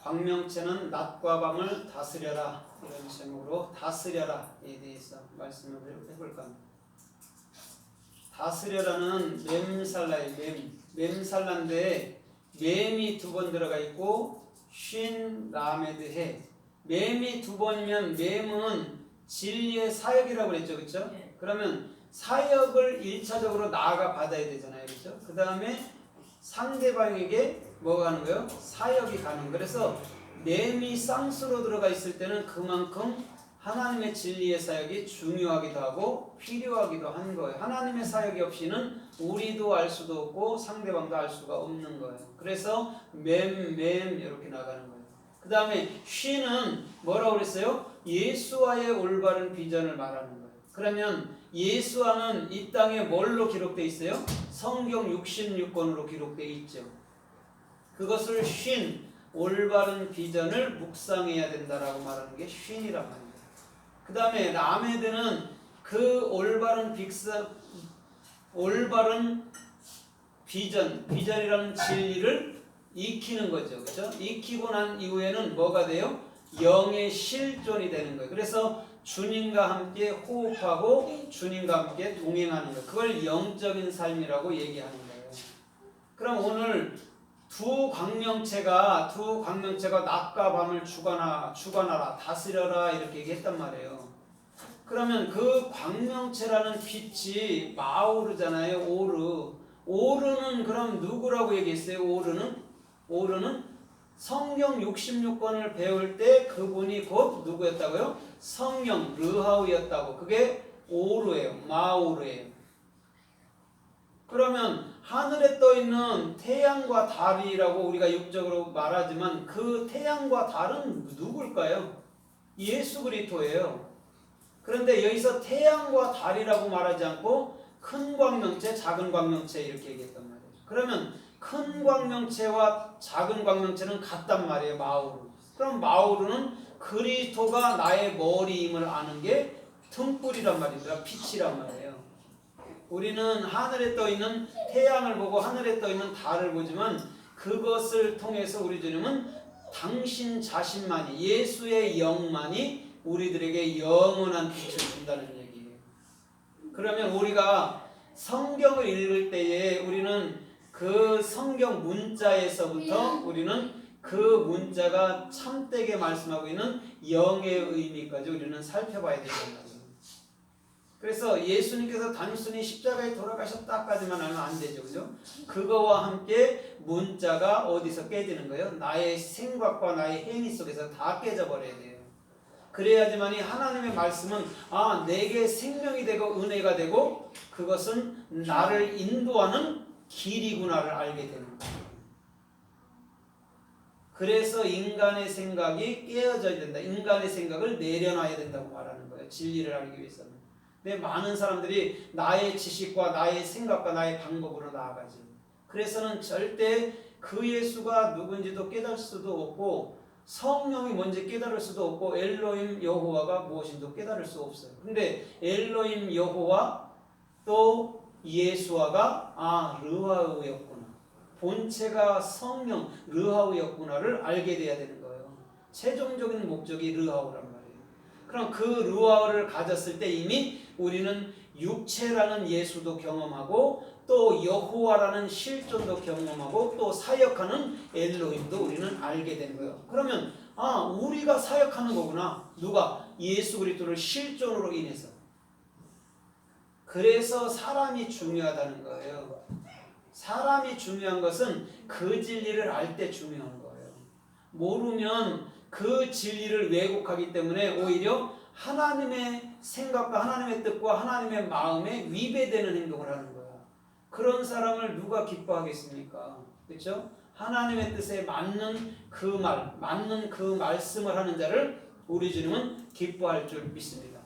광명체는 낮과 밤을 다스려라, 이런 제목으로 다스려라에 대해서 말씀을 해볼까 합니다. 다스려라는 mem살라의 mem살라인데 mem이 2번 들어가 있고 쉰 라메드해. mem이 2번이면 mem은 진리의 사역이라고 그랬죠, 그렇죠? 네. 그러면 사역을 1차적으로 나아가 받아야 되잖아요, 그렇죠? 그 다음에 상대방에게 뭐가 가는 거예요? 사역이 가는 거예요. 그래서 맴이 쌍수로 들어가 있을 때는 그만큼 하나님의 진리의 사역이 중요하기도 하고 필요하기도 한 거예요. 하나님의 사역이 없이는 우리도 알 수도 없고 상대방도 알 수가 없는 거예요. 그래서 맴 이렇게 나가는 거예요. 그 다음에 쉬는 뭐라고 그랬어요? 예수와의 올바른 비전을 말하는 거예요. 그러면 예수와는 이 땅에 뭘로 기록되어 있어요? 성경 66권으로 기록되어 있죠. 그것을 쉰 올바른 비전을 묵상해야 된다라고 말하는 게 쉰이란 말이에요. 그 다음에 라메드는 그 올바른 비전이라는 진리를 익히는 거죠. 그렇죠? 익히고 난 이후에는 뭐가 돼요? 영의 실존이 되는 거예요. 그래서 주님과 함께 호흡하고 주님과 함께 동행하는 거예요. 그걸 영적인 삶이라고 얘기하는 거예요. 그럼 오늘 두 광명체가 낮과 밤을 주관하라, 다스려라 이렇게 얘기했단 말이에요. 그러면 그 광명체라는 빛이 마오르잖아요. 오르는 그럼 누구라고 얘기했어요? 오르는 성경 66권을 배울 때 그분이 곧 누구였다고요? 성령 르하우였다고. 그게 오르예요. 마오르예요. 그러면 하늘에 떠 있는 태양과 달이라고 우리가 육적으로 말하지만 그 태양과 달은 누굴까요? 예수 그리스도예요. 그런데 여기서 태양과 달이라고 말하지 않고 큰 광명체, 작은 광명체 이렇게 얘기했단 말이에요. 그러면 큰 광명체와 작은 광명체는 같단 말이에요. 마오르. 그럼 마오르는 그리스도가 나의 머리임을 아는 게 등불이란 말입니다. 빛이란 말이에요. 우리는 하늘에 떠 있는 태양을 보고 하늘에 떠 있는 달을 보지만 그것을 통해서 우리 주님은 당신 자신만이, 예수의 영만이 우리들에게 영원한 빛을 준다는 얘기예요. 그러면 우리가 성경을 읽을 때에 우리는 그 성경 문자에서부터 우리는 그 문자가 참되게 말씀하고 있는 영의 의미까지 우리는 살펴봐야 됩니다. 그래서 예수님께서 단순히 십자가에 돌아가셨다까지만 하면 안 되죠. 그죠? 그거와 함께 문자가 어디서 깨지는 거예요? 나의 생각과 나의 행위 속에서 다 깨져버려야 돼요. 그래야지만이 하나님의 말씀은 내게 생명이 되고 은혜가 되고 그것은 나를 인도하는 길이구나를 알게 되는 거예요. 그래서 인간의 생각이 깨어져야 된다. 인간의 생각을 내려놔야 된다고 말하는 거예요. 진리를 알기 위해서는. 근데 많은 사람들이 나의 지식과 나의 생각과 나의 방법으로 나아가죠. 그래서는 절대 그 예수가 누군지도 깨달을 수도 없고 성령이 뭔지 깨달을 수도 없고 엘로힘 여호와가 무엇인지도 깨달을 수 없어요. 근데 엘로힘 여호와 또 예수와가 르하우였구나. 본체가 성령 르하우였구나를 알게 돼야 되는 거예요. 최종적인 목적이 르하우란 말이에요. 그럼 그 르하우를 가졌을 때 이미 우리는 육체라는 예수도 경험하고 또 여호와라는 실존도 경험하고 또 사역하는 엘로힘도 우리는 알게 되는 거예요. 그러면 우리가 사역하는 거구나. 누가? 예수 그리스도를 실존으로 인해서. 그래서 사람이 중요하다는 거예요. 사람이 중요한 것은 그 진리를 알 때 중요한 거예요. 모르면 그 진리를 왜곡하기 때문에 오히려 하나님의 생각과 하나님의 뜻과 하나님의 마음에 위배되는 행동을 하는 거야. 그런 사람을 누가 기뻐하겠습니까? 그렇죠? 하나님의 뜻에 맞는 그 말, 맞는 그 말씀을 하는 자를 우리 주님은 기뻐할 줄 믿습니다.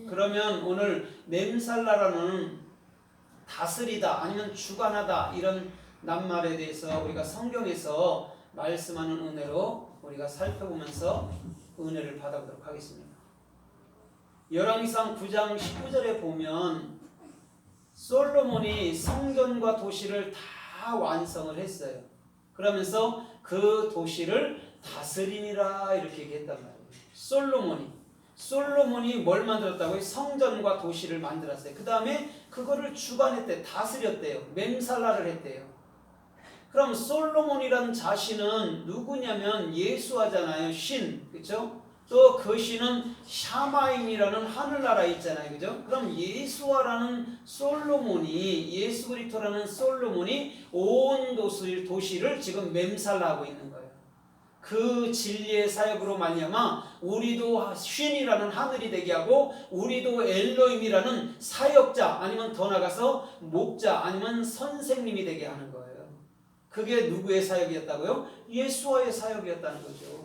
그러면 오늘 mem살라라는 다스리다 아니면 주관하다 이런 낱말에 대해서 우리가 성경에서 말씀하는 은혜로 우리가 살펴보면서 은혜를 받아보도록 하겠습니다. 열왕기상 9장 19절에 보면 솔로몬이 성전과 도시를 다 완성을 했어요. 그러면서 그 도시를 다스리니라 이렇게 얘기했단 말이에요. 솔로몬이 뭘 만들었다고요? 성전과 도시를 만들었어요. 그 다음에 그거를 주관했대, 다스렸대요. 맴살라를 했대요. 그럼 솔로몬이라는 자신은 누구냐면 예수하잖아요. 신, 그렇죠? 또 그 신은 샤마임이라는 하늘나라에 있잖아요. 그죠? 그럼 예수와라는 솔로몬이, 예수 그리스도라는 솔로몬이 온 도시를 지금 맴살라하고 있는 거예요. 그 진리의 사역으로 말미암아 우리도 쉰이라는 하늘이 되게 하고 우리도 엘로임이라는 사역자 아니면 더 나가서 목자 아니면 선생님이 되게 하는 거예요. 그게 누구의 사역이었다고요? 예수와의 사역이었다는 거죠.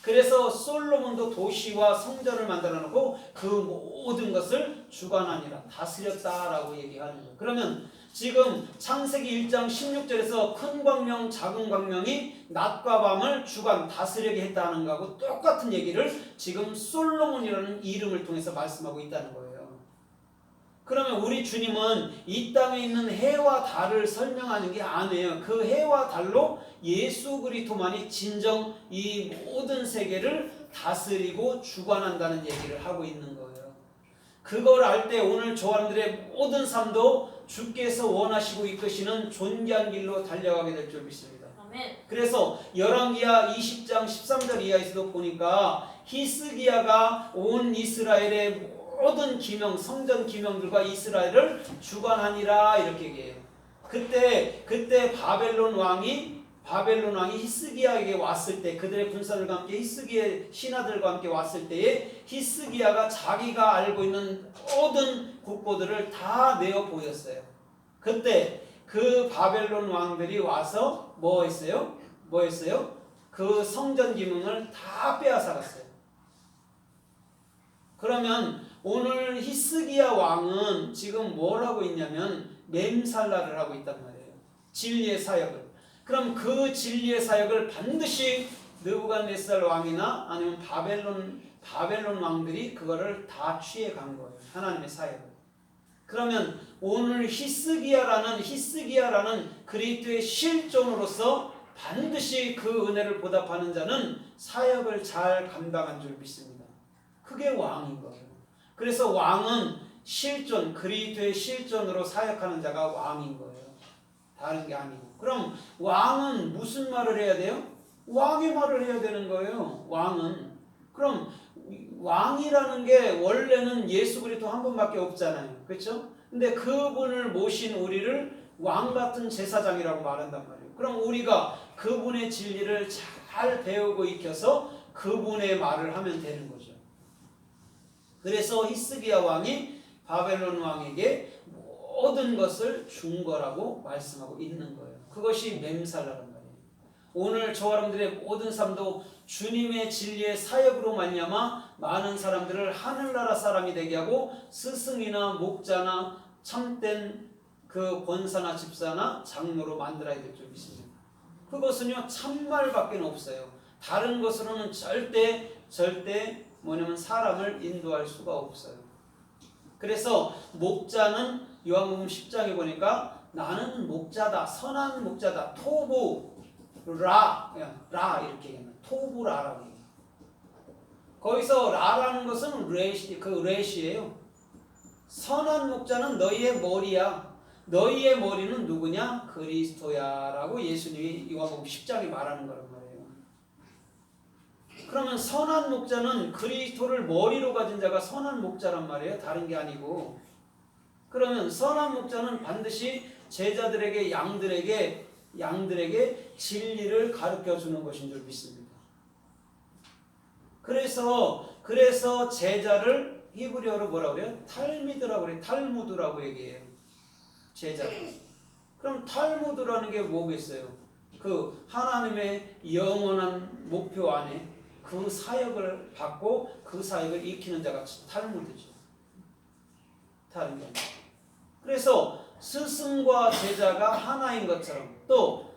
그래서 솔로몬도 도시와 성전을 만들어 놓고 그 모든 것을 주관하니라, 다스렸다라고 얘기하는 거예요. 그러면 지금 창세기 1장 16절에서 큰 광명 작은 광명이 낮과 밤을 주관 다스리게 했다는 거하고 똑같은 얘기를 지금 솔로몬이라는 이름을 통해서 말씀하고 있다는 거예요. 그러면 우리 주님은 이 땅에 있는 해와 달을 설명하는 게 아니에요. 그 해와 달로 예수 그리스도만이 진정 이 모든 세계를 다스리고 주관한다는 얘기를 하고 있는 거예요. 그걸 알 때 오늘 저 사람들의 모든 삶도 주께서 원하시고 이끄시는 존귀한 길로 달려가게 될 줄 믿습니다. 아멘. 그래서 열왕기하 20장 13절 이하에서도 보니까 히스기야가 온 이스라엘의 모든 기명, 성전 기명들과 이스라엘을 주관하니라 이렇게 얘기해요. 그때 바벨론 왕이 히스기야에게 왔을 때, 그들의 군사들과 함께 히스기야의 신하들과 함께 왔을 때에 히스기야가 자기가 알고 있는 모든 국보들을 다 내어 보였어요. 그때 그 바벨론 왕들이 와서 뭐 했어요? 그 성전 기능을 다 빼앗아갔어요. 그러면 오늘 히스기야 왕은 지금 뭘 하고 있냐면 맴살라를 하고 있단 말이에요. 진리의 사역을. 그럼 그 진리의 사역을 반드시 느부갓네살 왕이나 아니면 바벨론 왕들이 그거를 다 취해 간 거예요. 하나님의 사역을. 그러면 오늘 히스기야라는 그리스도의 실존으로서 반드시 그 은혜를 보답하는 자는 사역을 잘 감당한 줄 믿습니다. 그게 왕인 거예요. 그래서 왕은 실존, 그리스도의 실존으로 사역하는 자가 왕인 거예요. 다른 게 아니고. 그럼 왕은 무슨 말을 해야 돼요? 왕의 말을 해야 되는 거예요. 왕은. 그럼 왕이라는 게 원래는 예수 그리스도 한 분밖에 없잖아요. 그렇죠? 근데 그분을 모신 우리를 왕 같은 제사장이라고 말한단 말이에요. 그럼 우리가 그분의 진리를 잘 배우고 익혀서 그분의 말을 하면 되는 거죠. 그래서 히스기야 왕이 바벨론 왕에게 모든 것을 준 거라고 말씀하고 있는 거예요. 그것이 맴살라란 말이에요. 오늘 저 여러분들의 모든 삶도 주님의 진리의 사역으로 말미암아 많은 사람들을 하늘나라 사람이 되게 하고 스승이나 목자나 참된 그 권사나 집사나 장로로 만들어야 될 줄 믿습니다. 그것은요 참말밖에 없어요. 다른 것으로는 절대 뭐냐면 사람을 인도할 수가 없어요. 그래서 목자는 요한복음 10장에 보니까 나는 목자다, 선한 목자다, 토부라 이렇게 얘기합니다. 토부라라고 얘기해요. 거기서 라라는 것은 레시예요. 선한 목자는 너희의 머리야. 너희의 머리는 누구냐? 그리스도야라고 예수님이 요한복음 10장에 말하는 거란 말이에요. 그러면 선한 목자는 그리스도를 머리로 가진 자가 선한 목자란 말이에요. 다른 게 아니고. 그러면 선한 목자는 반드시 제자들에게 양들에게 진리를 가르쳐 주는 것인 줄 믿습니다. 그래서 제자를 히브리어로 뭐라고 그래요? 탈미드라고 그래요. 탈무드라고 얘기해요. 제자. 그럼 탈무드라는 게 뭐겠어요? 그 하나님의 영원한 목표 안에 그 사역을 받고 그 사역을 익히는 자가 탈무드죠. 다른 게 아니에요. 그래서 스승과 제자가 하나인 것처럼 또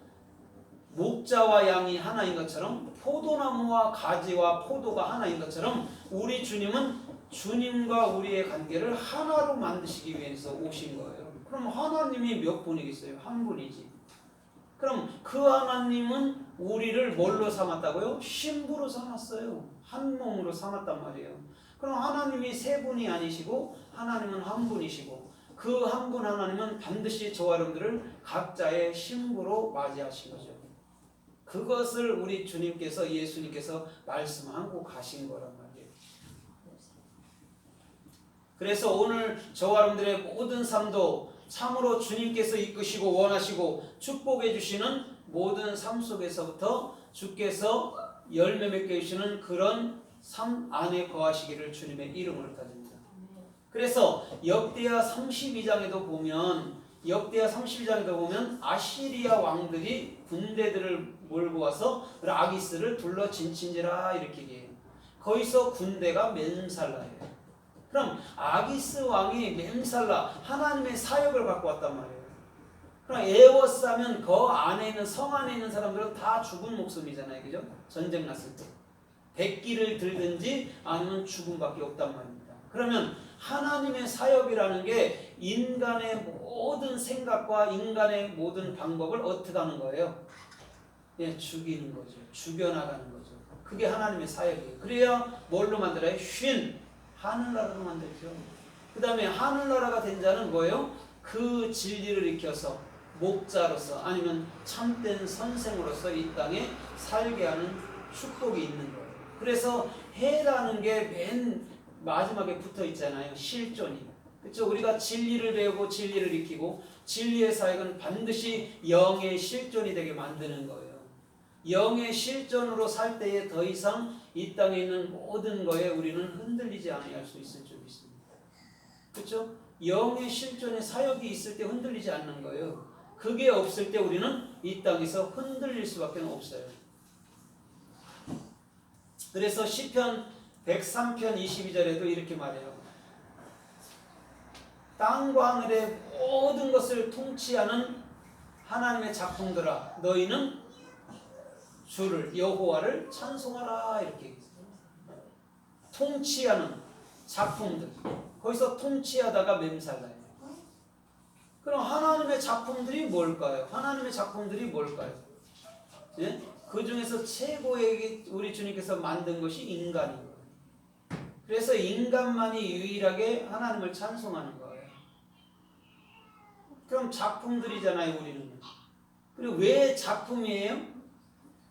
목자와 양이 하나인 것처럼 포도나무와 가지와 포도가 하나인 것처럼 우리 주님은 주님과 우리의 관계를 하나로 만드시기 위해서 오신 거예요. 그럼 하나님이 몇 분이겠어요? 한 분이지. 그럼 그 하나님은 우리를 뭘로 삼았다고요? 신부로 삼았어요. 한 몸으로 삼았단 말이에요. 그럼 하나님이 세 분이 아니시고 하나님은 한 분이시고 그 한 분 하나님은 반드시 저와 여러분들을 각자의 신부로 맞이하신 거죠. 그것을 우리 주님께서 예수님께서 말씀하고 가신 거란 말이에요. 그래서 오늘 저와 여러분들의 모든 삶도 참으로 주님께서 이끄시고 원하시고 축복해 주시는 모든 삶 속에서부터 주께서 열매 맺게 해주시는 그런 삶 안에 거하시기를 주님의 이름으로 가집니다. 그래서 역대하 32장에도 보면 아시리아 왕들이 군대들을 몰고 와서 아기스를 둘러 진친지라 이렇게 얘기해요. 거기서 군대가 멤살라예요. 그럼 아기스 왕이 멤살라 하나님의 사역을 갖고 왔단 말이에요. 그럼 에워싸면 그 안에 있는 성 안에 있는 사람들은 다 죽은 목숨이잖아요. 그죠? 전쟁 났을 때 백기를 들든지 아니면 죽음밖에 없단 말입니다. 그러면 하나님의 사역이라는 게 인간의 모든 생각과 인간의 모든 방법을 어떻게 하는 거예요? 예, 죽이는 거죠. 죽여나가는 거죠. 그게 하나님의 사역이에요. 그래야 뭘로 만들어요? 하늘나라로 만들죠. 그 다음에 하늘나라가 된 자는 뭐예요? 그 진리를 익혀서 목자로서 아니면 참된 선생으로서 이 땅에 살게 하는 축복이 있는 거예요. 그래서 해라는 게 맨 마지막에 붙어 있잖아요. 실존이. 그렇죠? 우리가 진리를 배우고 진리를 익히고 진리의 사역은 반드시 영의 실존이 되게 만드는 거예요. 영의 실존으로 살 때에 더 이상 이 땅에 있는 모든 거에 우리는 흔들리지 아니할 수 있을 줄 믿습니다. 그렇죠? 영의 실존의 사역이 있을 때 흔들리지 않는 거예요. 그게 없을 때 우리는 이 땅에서 흔들릴 수밖에 없어요. 그래서 시편 103편 22절에도 이렇게 말해요. 땅과 하늘의 모든 것을 통치하는 하나님의 작품들아 너희는 주를 여호와를 찬송하라 이렇게 얘기했어요. 통치하는 작품들 거기서 통치하다가 맴살라요. 그럼 하나님의 작품들이 뭘까요? 예? 그 중에서 최고의 우리 주님께서 만든 것이 인간이에요. 그래서 인간만이 유일하게 하나님을 찬송하는 거예요. 그럼 작품들이잖아요, 우리는. 그리고 왜 작품이에요?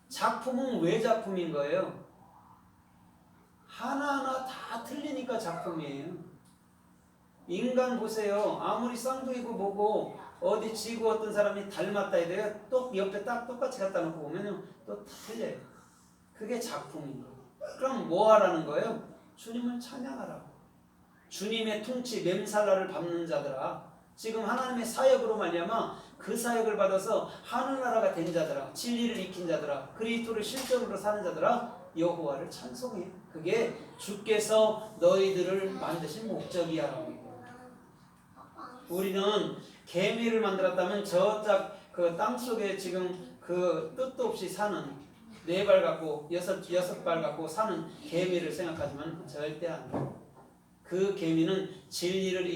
작품은 왜 작품인 거예요? 하나하나 다 틀리니까 작품이에요. 인간 보세요. 아무리 쌍둥이고 뭐고 어디 지구 어떤 사람이 닮았다 해도요. 또 옆에 딱 똑같이 갖다 놓고 보면 또 다 틀려요. 그게 작품인 거예요. 그럼 뭐 하라는 거예요? 주님을 찬양하라고. 주님의 통치 맴살라를 밟는 자들아 지금 하나님의 사역으로 말미암아 그 사역을 받아서 하늘나라가 된 자들아 진리를 익힌 자들아 그리스도를 실존으로 사는 자들아 여호와를 찬송해. 그게 주께서 너희들을 만드신 목적이야라고 얘기해요. 우리는 개미를 만들었다면 저짝 그 땅속에 지금 그 뜻도 없이 사는 4발 갖고 6발 갖고 사는 개미를 생각하지만 절대 안 돼요. 그 개미는 진리를